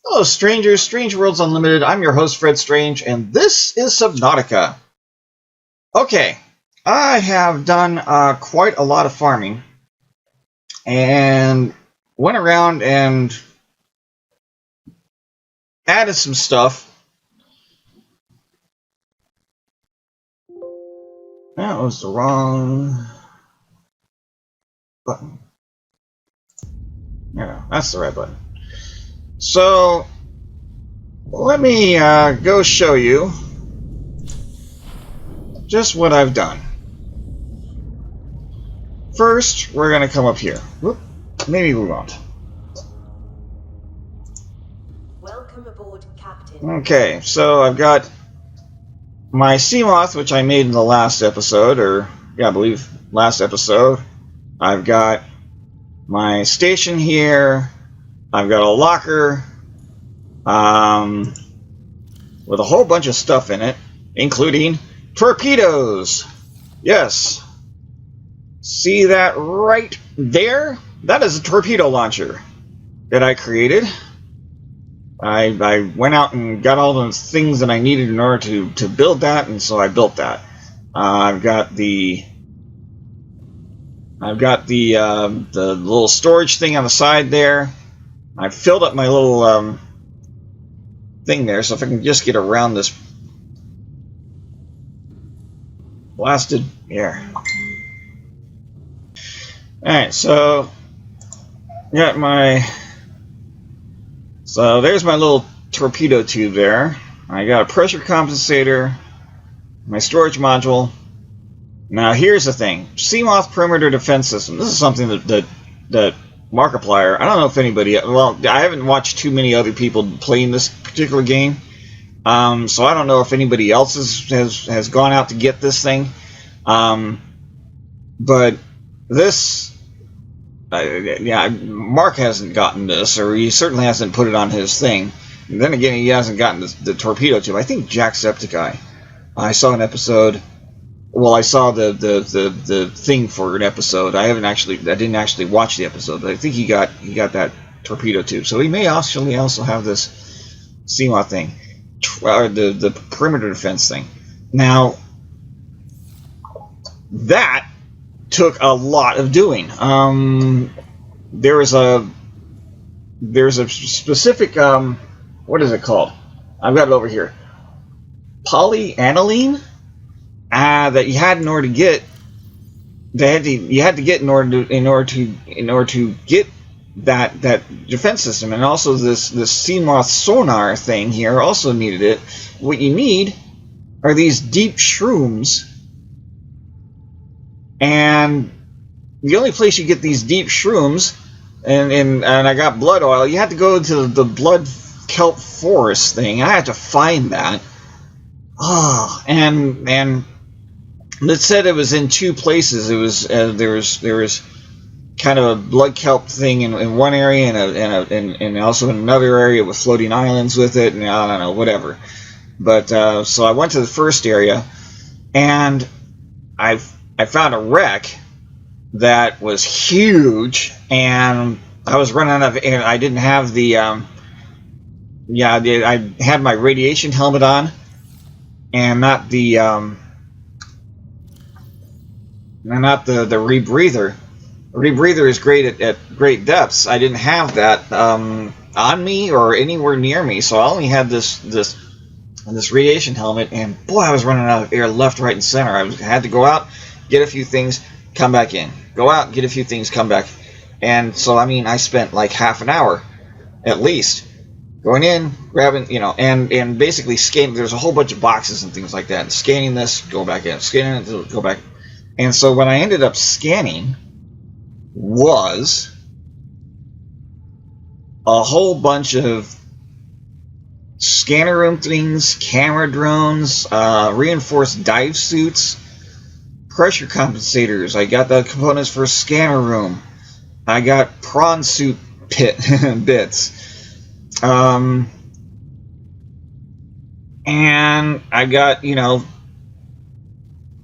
Hello, strangers. Strange Worlds Unlimited. I'm your host, Fred Strange, and this is Subnautica. Okay, I have done quite a lot of farming, and went around and added some stuff. That was the wrong button. Yeah, that's the right button. So, let me go show you just what I've done. First, we're going to come up here. Whoop, maybe we won't. Welcome aboard, Captain. Okay, so I've got my seamoth, which I made in the last episode, I believe last episode. I've got my station here. I've got a locker with a whole bunch of stuff in it, including torpedoes. Yes. See that right there? That is a torpedo launcher that I created. I went out and got all those things that I needed in order to build that, and so I built that. I've got the little storage thing on the side there. I filled up my little thing there, so if I can just get around this blasted air. Alright, so got so there's my little torpedo tube there. I got a pressure compensator, my storage module. Now here's the thing. Seamoth perimeter defense system. This is something that Markiplier, I don't know if anybody, well, I haven't watched too many other people playing this particular game, so I don't know if anybody else has gone out to get this thing, but this, yeah, Mark hasn't gotten this, or he certainly hasn't put it on his thing. And then again, he hasn't gotten the torpedo tube. I think Jacksepticeye. I saw an episode. Well, I saw the thing for an episode. I didn't actually watch the episode, but I think he got that torpedo tube. So he may actually also have this seamoth thing, the perimeter defense thing. Now that took a lot of doing. There's a specific what is it called? I've got it over here. Polyaniline. That you had in order to get, you had to get in order to get that defense system, and also this seamoth sonar thing here also needed it. What you need are these deep shrooms, and the only place you get these deep shrooms, and I got blood oil. You had to go to the blood kelp forest thing. I had to find that. And it said it was in two places. It was there was kind of a blood kelp thing in one area, and also in another area with floating islands with it, and I don't know, whatever. But so I went to the first area, and I found a wreck that was huge, and I was running out of air. I didn't have the I had my radiation helmet on, and not the rebreather. The rebreather is great at great depths. I didn't have that on me or anywhere near me, so I only had this radiation helmet, and boy, I was running out of air left, right, and center. I had to go out, get a few things, come back in. Go out, get a few things, come back. And so, I mean, I spent like half an hour at least going in, grabbing, and basically scanning. There's a whole bunch of boxes and things like that. And scanning this, go back in. Scanning it, go back. And so what I ended up scanning was a whole bunch of scanner room things, camera drones, reinforced dive suits, pressure compensators. I got the components for a scanner room. I got prawn suit bits. And I got,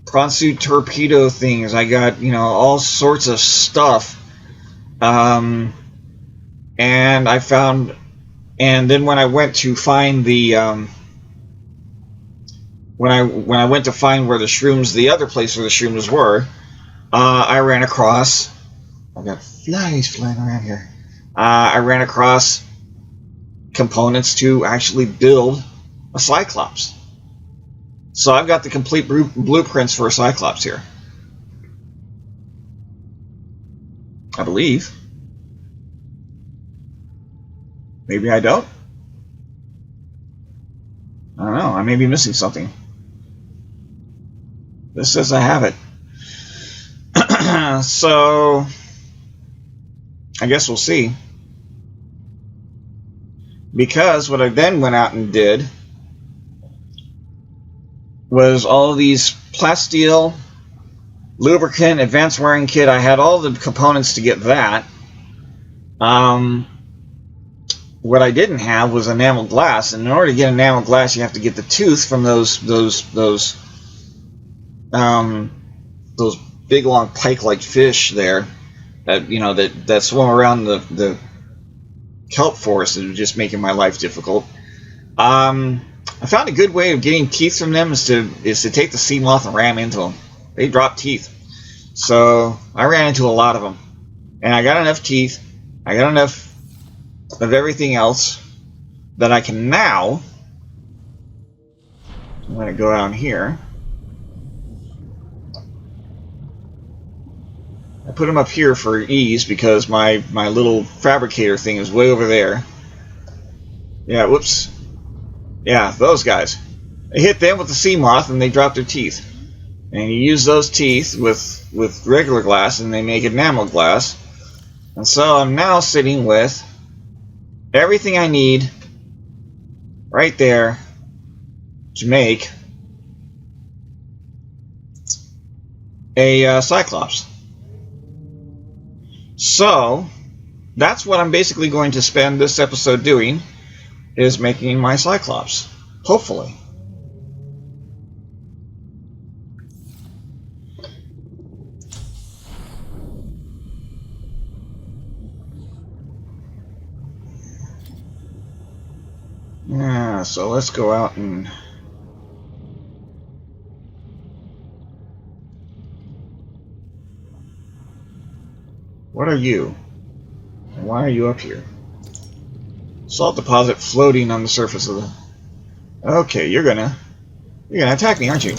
prawn suit torpedo things. I got, all sorts of stuff. And I found And then when I went to find the when I went to find where the shrooms, the other place where the shrooms were, I ran across. I've got flies flying around here. I ran across components to actually build a cyclops. So I've got the complete blueprints for a cyclops here. I believe. Maybe I don't. I don't know. I may be missing something. This says I have it. So I guess we'll see. Because what I then went out and did was all of these plasteel, lubricant, advanced wiring kit. I had all the components to get that. What I didn't have was enamel glass, and in order to get enamel glass, you have to get the tooth from those big long pike-like fish there that swim around the kelp forest that are just making my life difficult. I found a good way of getting teeth from them is to take the seamoth and ram into them. They drop teeth, so I ran into a lot of them, and I got enough teeth. I got enough of everything else that I can now. I'm going to go down here. I put them up here for ease because my little fabricator thing is way over there. Yeah, whoops. Yeah, those guys. I hit them with the seamoth and they drop their teeth. And you use those teeth with regular glass and they make enamel glass. And so I'm now sitting with everything I need right there to make a cyclops. So that's what I'm basically going to spend this episode doing, is making my cyclops, hopefully. Yeah, so let's go out and what are you? And why are you up here? Salt deposit floating on the surface of the... Okay, you're gonna attack me, aren't you?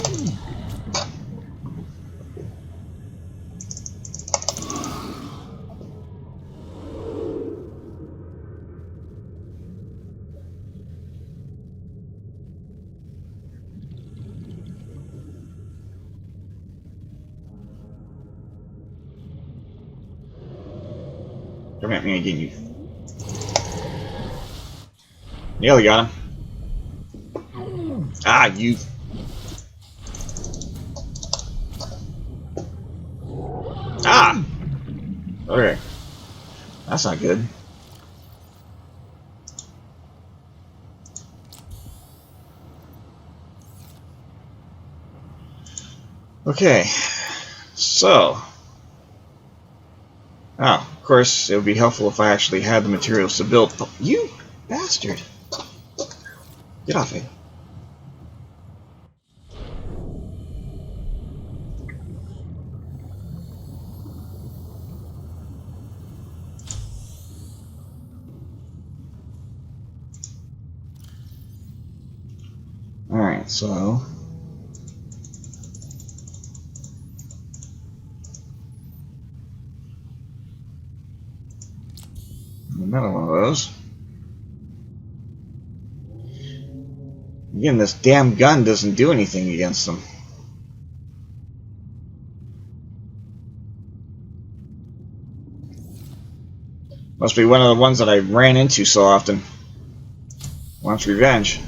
Come at me again, you. Nearly got him. Ah, you. Ah! Okay. That's not good. Okay. So. Oh, of course, it would be helpful if I actually had the materials to build. Oh, you bastard! Get off it. Alright, so... another one of those. Again, this damn gun doesn't do anything against them. Must be one of the ones that I ran into so often. Wants revenge.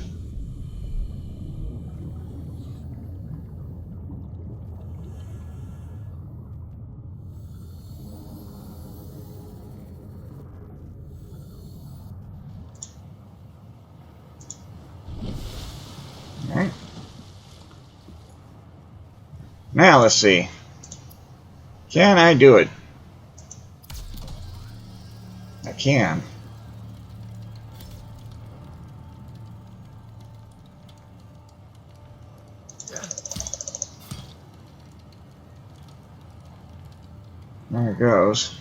Alright. Now let's see. Can I do it? I can. There it goes.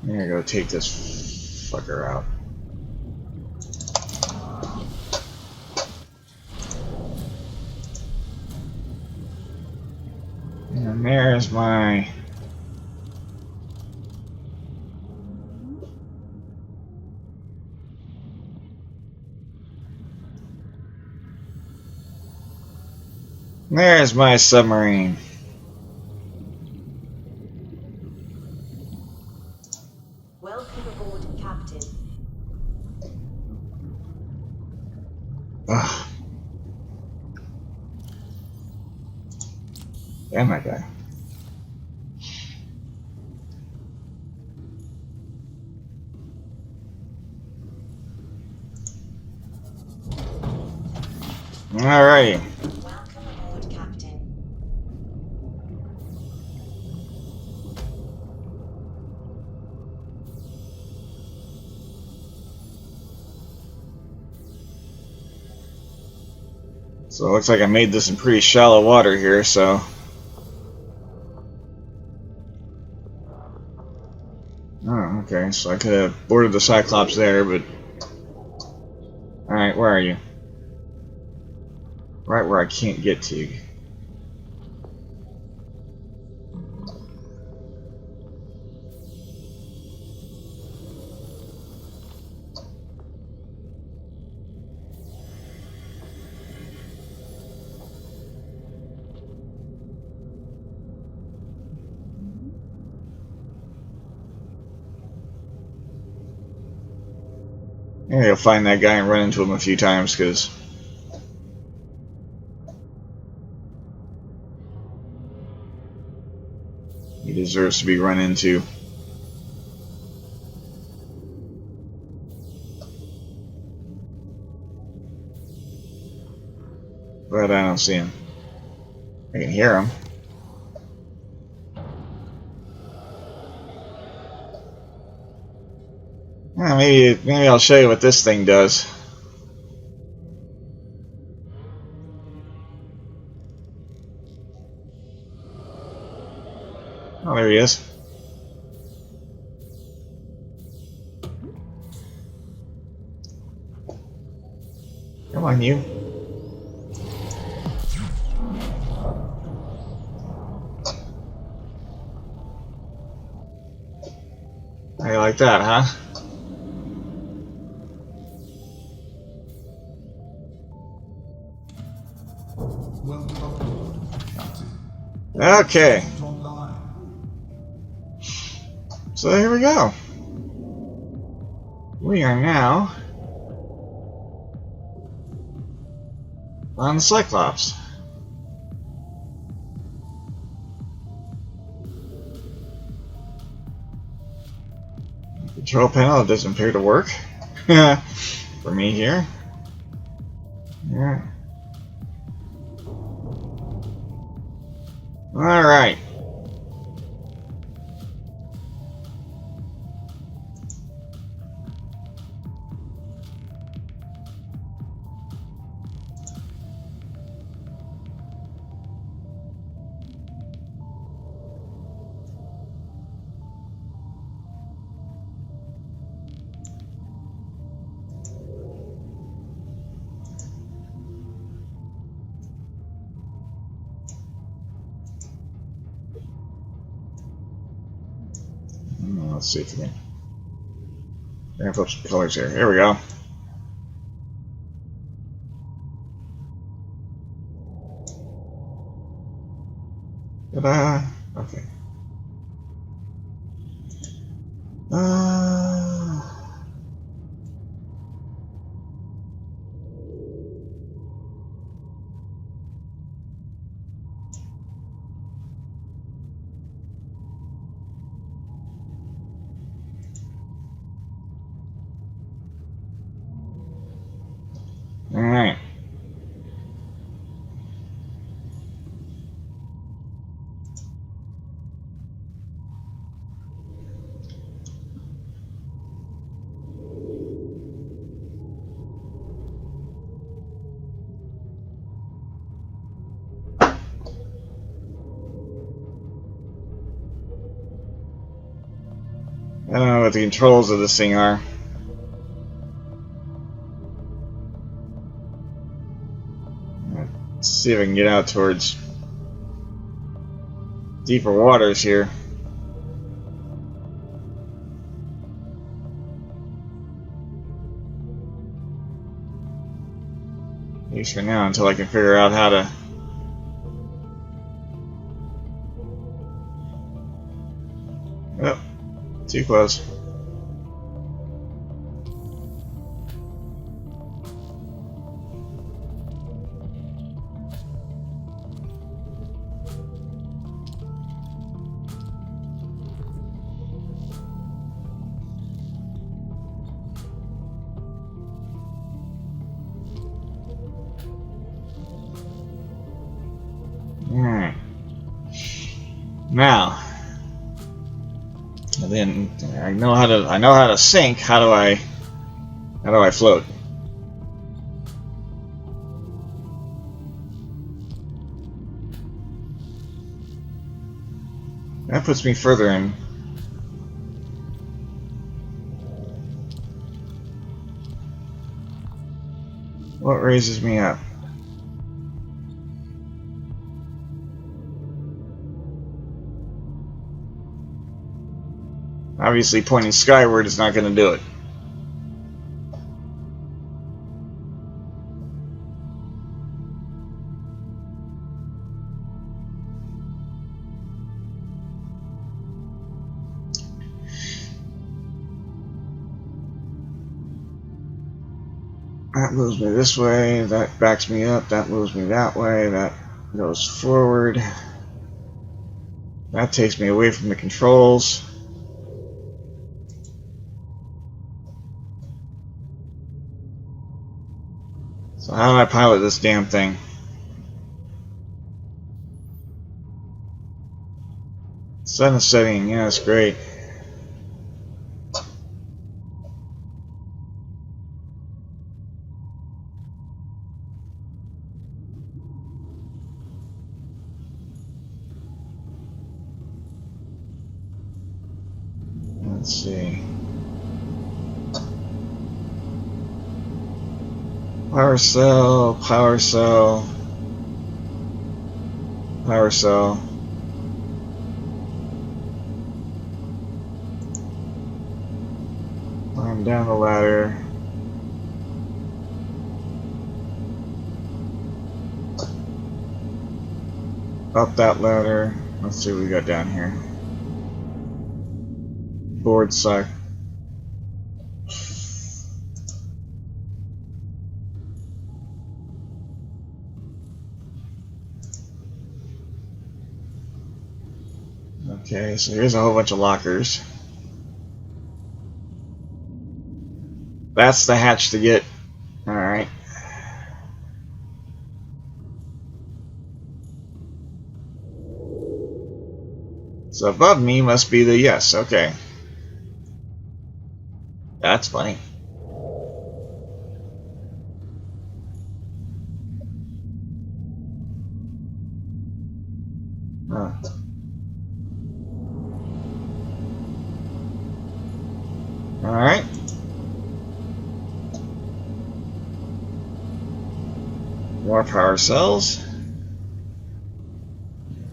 I'm gonna go take this fucker out. And there's my... There's my submarine. Welcome aboard, Captain. Ugh. Damn that guy. Alrighty. Welcome aboard, Captain. So it looks like I made this in pretty shallow water here, so... Oh, okay, so I could have boarded the Cyclops there, but... Alright, where are you? Right where I can't get to. Maybe I'll find that guy and run into him a few times, because... he deserves to be run into. But I don't see him. I can hear him. Well, maybe I'll show you what this thing does. Oh, there he is. Come on, you. How you like that, huh? Okay. So here we go. We are now on the Cyclops. Control panel doesn't appear to work for me here. Yeah. All right. Let's see if we can ramp up some colors here. Here we go. Ta-da! Okay. All right. I don't know what the controls of this thing are. Let's see if I can get out towards deeper waters here. At least for now, until I can figure out how to. Oh, too close. Alright. Now, and then I know how to sink. How do I float? That puts me further in. What raises me up? Obviously, pointing skyward is not going to do it. That moves me this way, that backs me up, that moves me that way, that goes forward. That takes me away from the controls. So how do I pilot this damn thing? Sun is setting, yeah, that's great. Let's see. Power cell, power cell, power cell. Climb down the ladder. Up that ladder. Let's see what we got down here. Board suck. Okay, so here's a whole bunch of lockers. That's the hatch to get. Alright. So above me must be the yes, okay. That's funny. Huh. Alright. More power cells.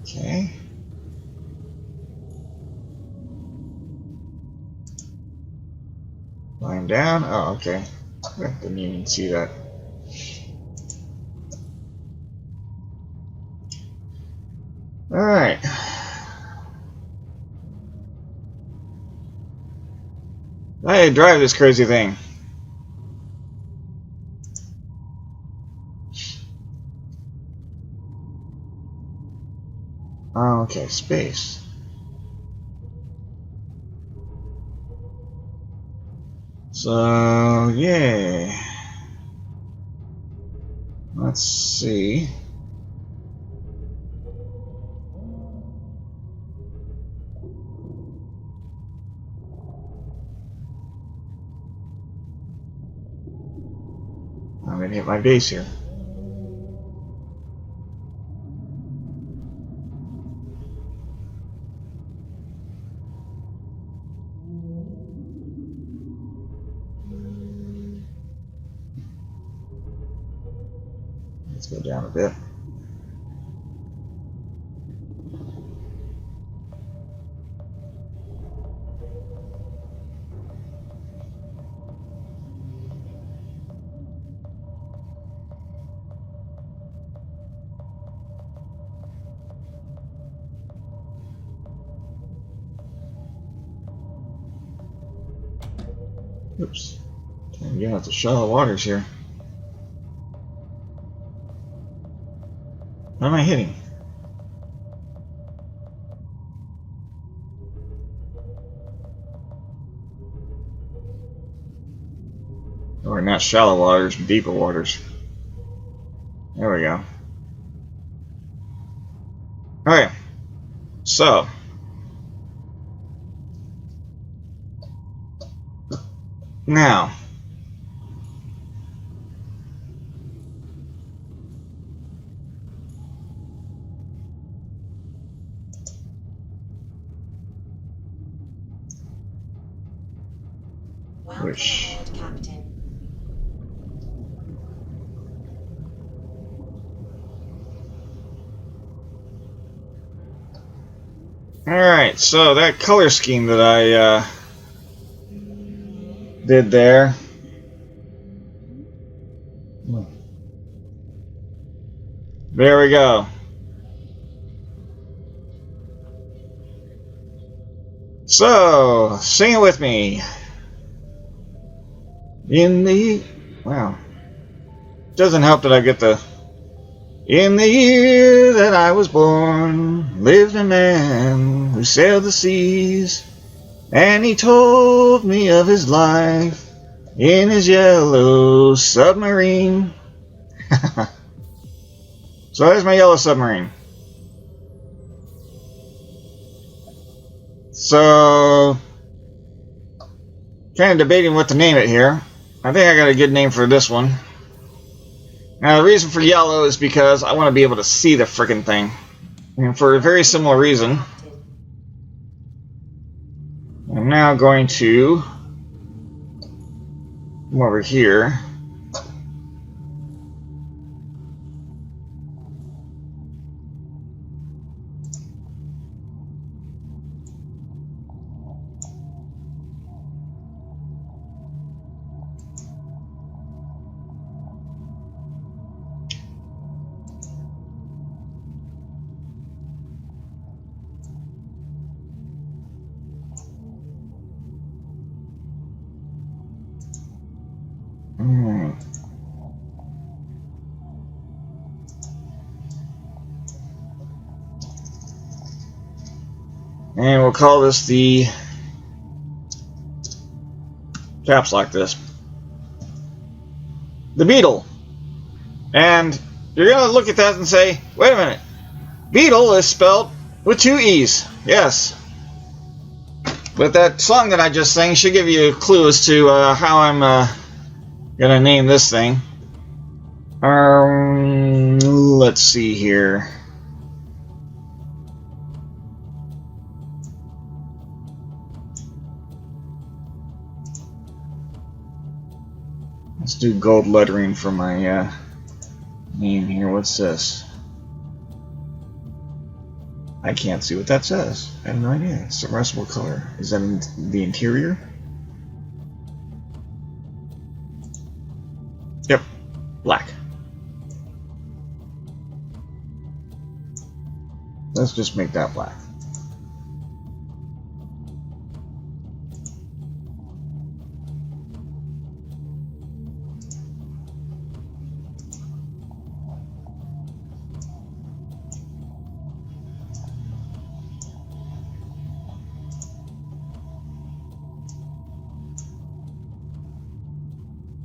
Okay. Climb down. Oh, okay. Didn't even see that. Alright. I drive this crazy thing. Oh, okay, space. So, yay. Let's see. I'm gonna hit my base here. Let's go down a bit. Oops. Time to get out the shallow waters here. What am I hitting? Or not shallow waters, but deeper waters. There we go. Okay. So. Now. Welcome aboard, Captain. Alright, so that color scheme that I did there. There we go. So, sing it with me. Wow. Doesn't help that I get the... In the year that I was born, lived a man who sailed the seas, and he told me of his life in his yellow submarine. So there's my yellow submarine. So, kind of debating what to name it here. I think I got a good name for this one. Now, the reason for yellow is because I want to be able to see the frickin' thing. And for a very similar reason, I'm now going to come over here. And we'll call this the caps lock this. The Beatle. And you're going to look at that and say, wait a minute. Beatle is spelled with 2 E's. Yes. But that song that I just sang should give you a clue as to how I'm going to name this thing. Let's see here. Let's do gold lettering for my name here. What's this? I can't see what that says. I have no idea. Submersible color. Is that in the interior? Yep. Black. Let's just make that black.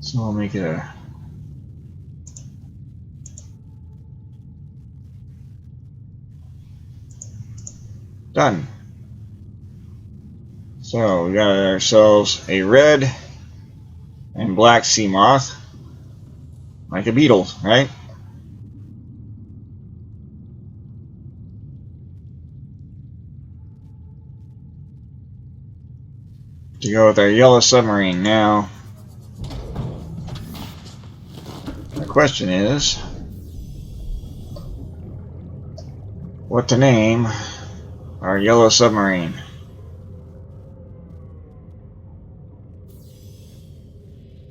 So I'll make it a done. So we got ourselves a red and black seamoth, like a beetle, right? To go with our yellow submarine now. The question is, what to name our yellow submarine.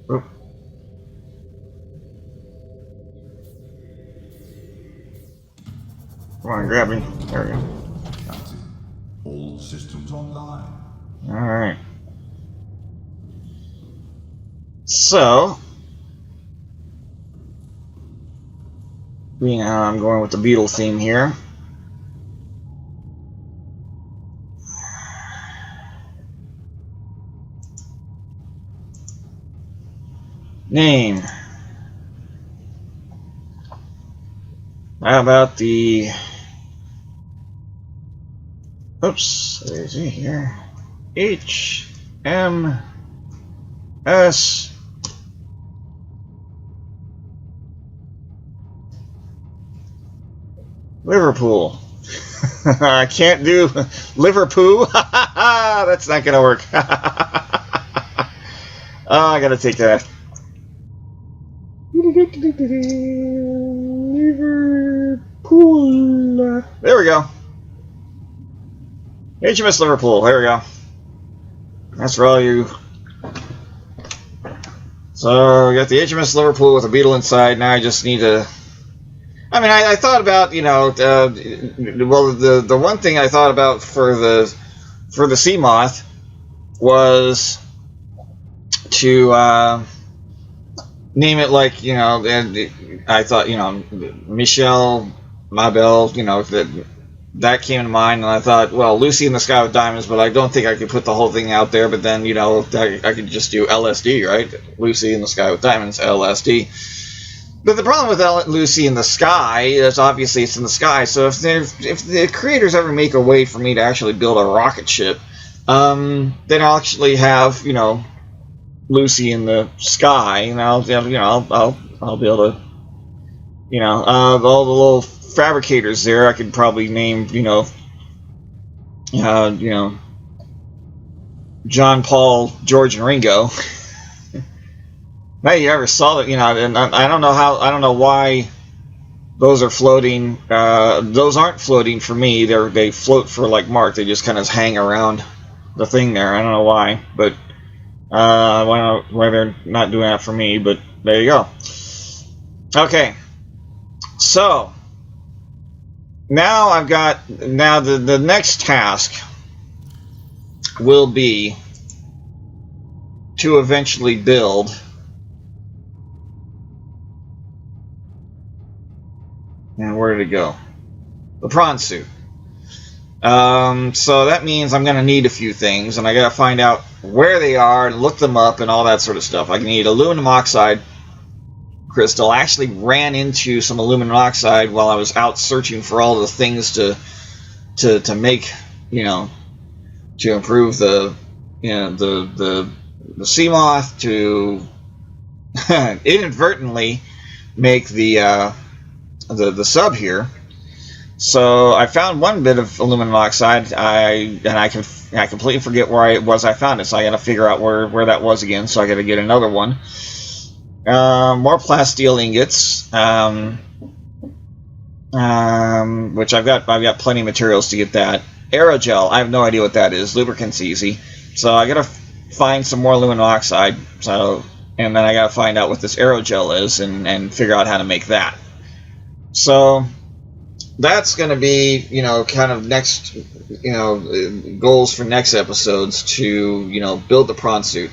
Oop. Come on, grab me. There we go. Captain, all systems online. Alright. So, I'm going with the Beatle theme here. Name. How about the... Oops, there's it here. H.M.S. Liverpool. I can't do Liverpool. That's not gonna work. Oh, I gotta take that. Liverpool. There we go. H.M.S. Liverpool. There we go. That's for all you. So we got the H.M.S. Liverpool with a Beatle inside. Now I just need to. I mean, I thought about, you know, well, the one thing I thought about for the seamoth was to name it like, you know, I thought, you know, Michelle Mabel, you know, that came to mind, and I thought, well, Lucy in the Sky with Diamonds, but I don't think I could put the whole thing out there. But then, you know, I could just do LSD, right? Lucy in the Sky with Diamonds, LSD. But the problem with Lucy in the Sky is obviously it's in the sky. So if the creators ever make a way for me to actually build a rocket ship, then I'll actually have, you know, Lucy in the sky, and I'll be able to, you know, all the little fabricators there. I could probably name, you know, John, Paul, George, and Ringo. Now you ever saw that, you know, and I don't know why those are floating. Those aren't floating for me. They float for like Mark. They just kind of hang around the thing there. I don't know why, but why they're not doing that for me. But there you go. Okay, so now the next task will be to eventually build. And where did it go? The prawn suit. So that means I'm going to need a few things, and I got to find out where they are and look them up and all that sort of stuff. I need aluminum oxide crystal. I actually ran into some aluminum oxide while I was out searching for all the things to make, you know, to improve the, you know, the seamoth, to inadvertently make the sub here. So I found one bit of aluminum oxide. I completely forget where I found it. So I got to figure out where that was again. So I got to get another one. More plasteel ingots, which I've got plenty of materials to get that. Aerogel. I have no idea what that is. Lubricant's easy. So I got to find some more aluminum oxide. So, and then I got to find out what this aerogel is and figure out how to make that. So that's going to be, you know, kind of next, you know, goals for next episodes to, you know, build the prawn suit.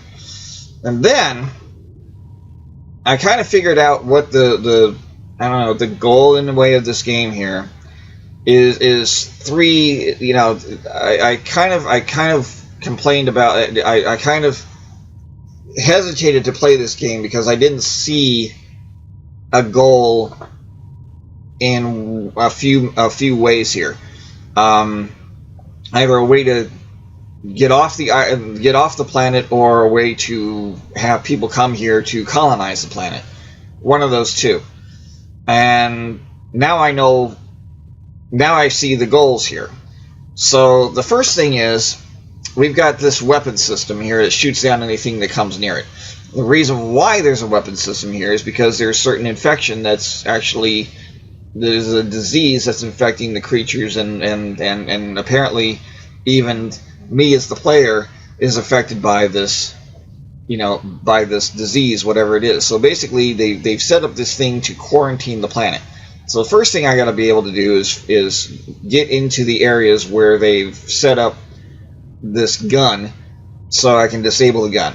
And then I kind of figured out what the I don't know, the goal in the way of this game here is three, you know, I kind of complained about it. I kind of hesitated to play this game because I didn't see a goal in a few ways here. Either a way to get off the planet, or a way to have people come here to colonize the planet. One of those two. And now I know. Now I see the goals here. So the first thing is, we've got this weapon system here that shoots down anything that comes near it. The reason why there's a weapon system here is because there's certain infection that's actually there's a disease that's infecting the creatures, and apparently even me as the player is affected by this, by this disease, whatever it is. So basically, they've set up this thing to quarantine the planet. So the first thing I got to be able to do is get into the areas where they've set up this gun, so I can disable the gun.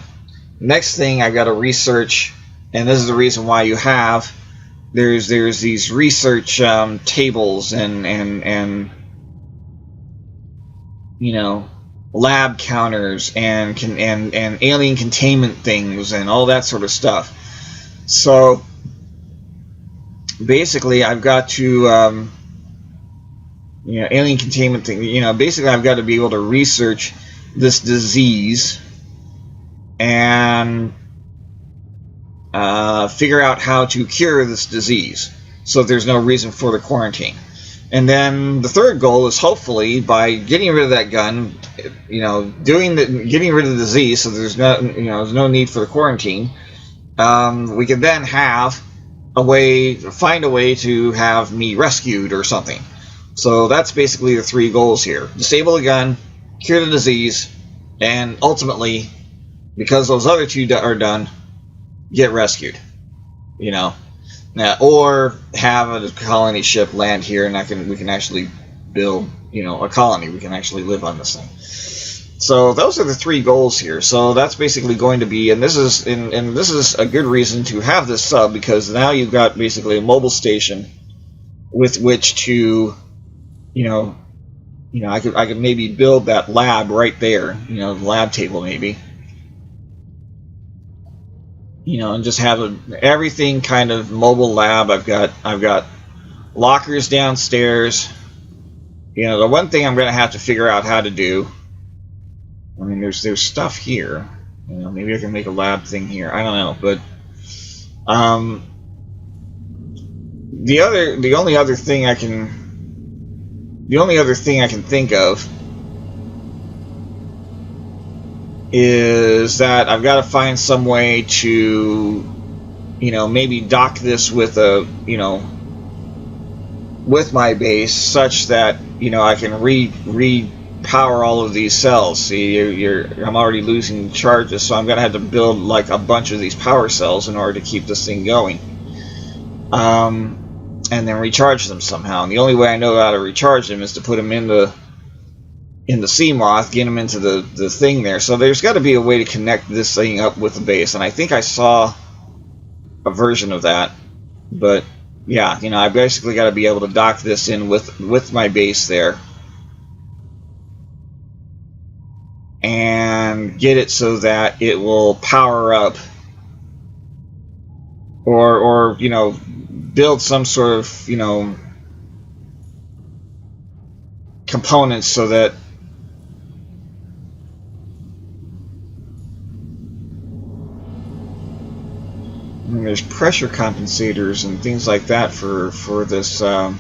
Next thing I've got to research, and this is the reason why you have there's these research tables and lab counters and alien containment things and all that sort of stuff. So basically, I've got to alien containment thing. Basically, I've got to be able to research this disease and figure out how to cure this disease, so there's no reason for the quarantine. And then the third goal is hopefully by getting rid of that gun, getting rid of the disease, so there's no need for the quarantine. We can then find a way to have me rescued or something. So that's basically the three goals here: disable the gun, cure the disease, and ultimately, because those other two are done, get rescued. Or have a colony ship land here, and we can actually build, a colony. We can actually live on this thing. So those are the three goals here. So that's basically going to be, and this is a good reason to have this sub, because now you've got basically a mobile station with which to, I could maybe build that lab right there, the lab table maybe. And just have everything kind of mobile lab. I've got lockers downstairs. The one thing I'm going to have to figure out how to do, I mean, there's stuff here. Maybe I can make a lab thing here. I don't know, but the only other thing I can think of is that I've got to find some way to, maybe dock this with with my base, such that I can repower all of these cells. See, I'm already losing charges, so I'm gonna have to build like a bunch of these power cells in order to keep this thing going, and then recharge them somehow. And the only way I know how to recharge them is to put them in the seamoth, get them into the thing there. So there's got to be a way to connect this thing up with the base, and I think I saw a version of that. But yeah, I basically got to be able to dock this in with my base there, and get it so that it will power up, or build some sort of components so that there's pressure compensators and things like that for this. So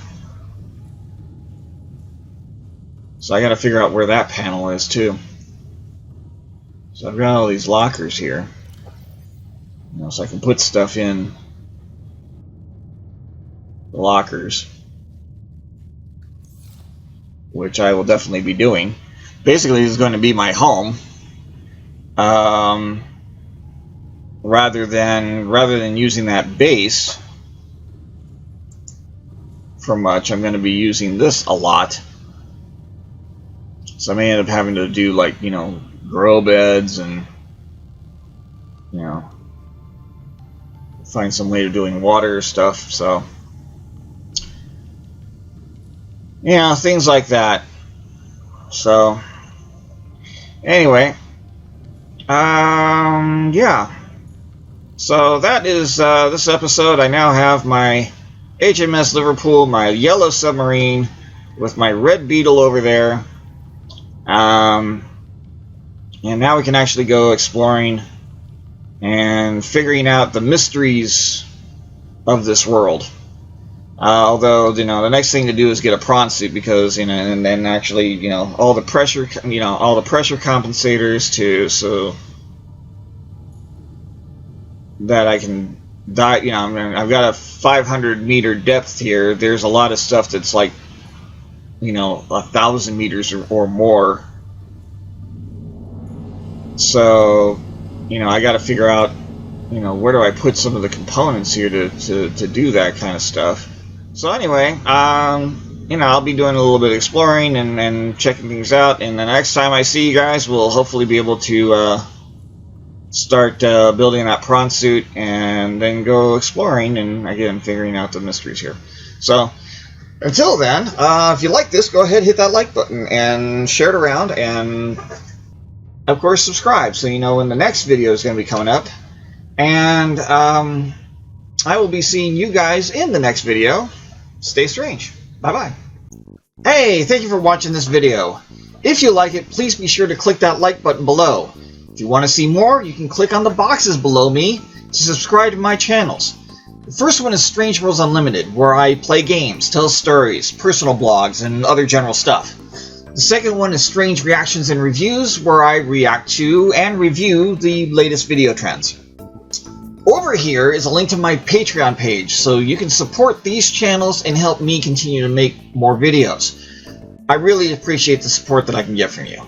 I got to figure out where that panel is too. So I've got all these lockers here, so I can put stuff in the lockers, which I will definitely be doing. Basically, this is going to be my home. Rather than using that base for much, I'm going to be using this a lot. So I may end up having to do like grow beds and find some way of doing water stuff. So things like that. So anyway, yeah. So that is this episode. I now have my H.M.S. Liverpool, my yellow submarine, with my red Beatle over there. And now we can actually go exploring and figuring out the mysteries of this world. Although the next thing to do is get a prawn suit, because and then actually all the pressure compensators too, so that I can You know, I mean, I've got a 500-meter depth here. There's a lot of stuff that's like, you know, 1,000 meters or more. So, you know, I got to figure out, you know, where do I put some of the components here to do that kind of stuff. So anyway, you know, I'll be doing a little bit of exploring and checking things out. And the next time I see you guys, we'll hopefully be able to start building that prawn suit and then go exploring and, again, figuring out the mysteries here. So until then, if you like this, go ahead, hit that like button and share it around, and of course subscribe so you know when the next video is going to be coming up. And I will be seeing you guys in the next video. Stay strange. Bye-bye. Hey, thank you for watching this video. If you like it, please be sure to click that like button below. If you want to see more, you can click on the boxes below me to subscribe to my channels. The first one is Strange Worlds Unlimited, where I play games, tell stories, personal blogs, and other general stuff. The second one is Strange Reactions and Reviews, where I react to and review the latest video trends. Over here is a link to my Patreon page, so you can support these channels and help me continue to make more videos. I really appreciate the support that I can get from you.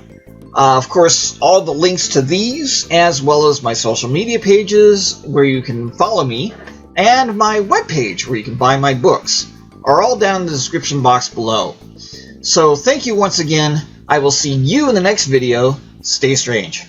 Of course, all the links to these, as well as my social media pages where you can follow me, and my webpage where you can buy my books, are all down in the description box below. So thank you once again. I will see you in the next video. Stay strange.